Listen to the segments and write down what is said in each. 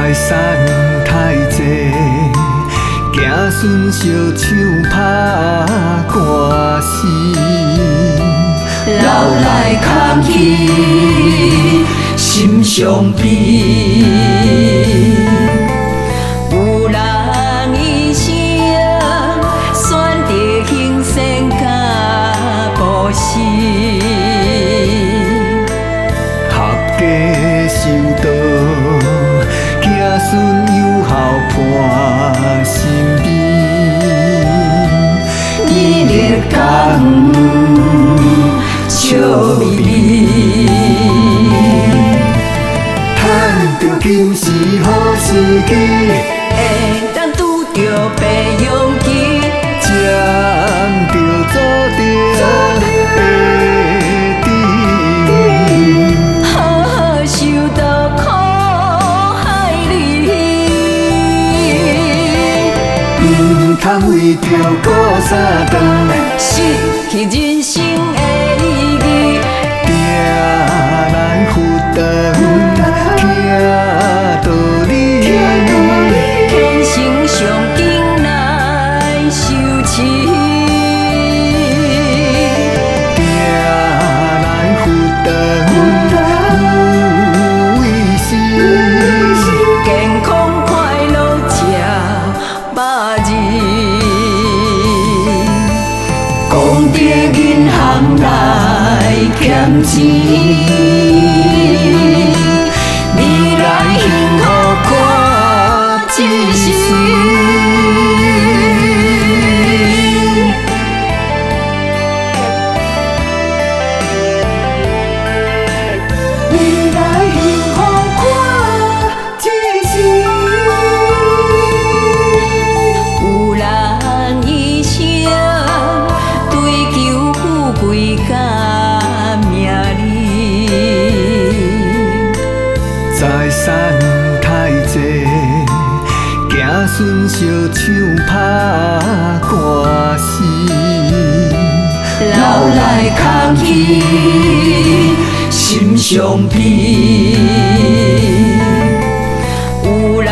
财产太济，子孙烧唱拍歌诗，老来空虚，心伤悲。有人一生选择行善甲布施，合家修道，子孙有孝伴心悲。日日感笑眯眯，趁着今时好时机，会当拄着白勇气，将着注定的甜。好好受到苦海里，唔通为着顾三顿，失去人生的意义。定来负担听道理，天生上紧来受气，定来负担无为时。健康快乐吃百日，讲着银行来欠钱，未来幸福过一世。未来幸福过一世。有人一生追求富贵甲名利，财产太济，子孙烧唱拍歌诗，老来空虚，心伤悲。有人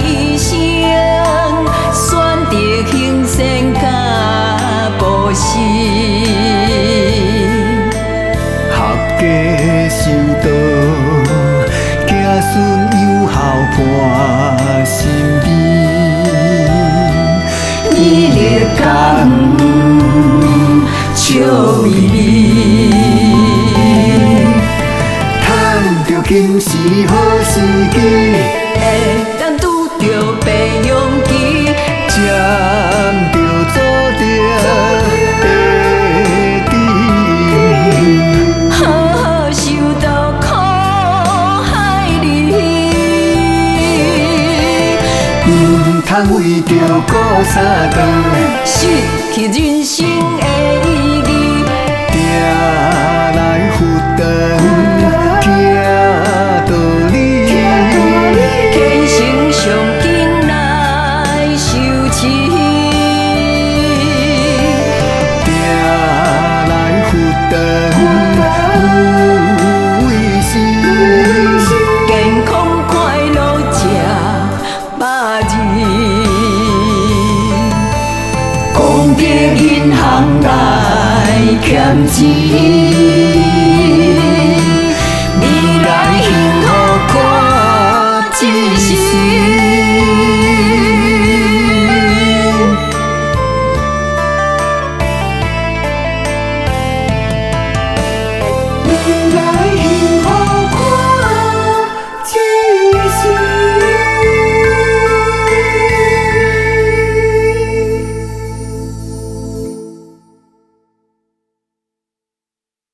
一生选择行善甲布施，合家修道，子孙有孝伴心悲。日日感笑眯眯，趁着今时好时机，会当拄着白勇气，将着注定的甜。好好受到苦海里，唔通为着顾三顿，失去人生的意义。定来负担听道理，天生上紧来受气，定来负担无为时。健康快乐吃百日，讲着银行来欠钱，未来幸福过一世。未来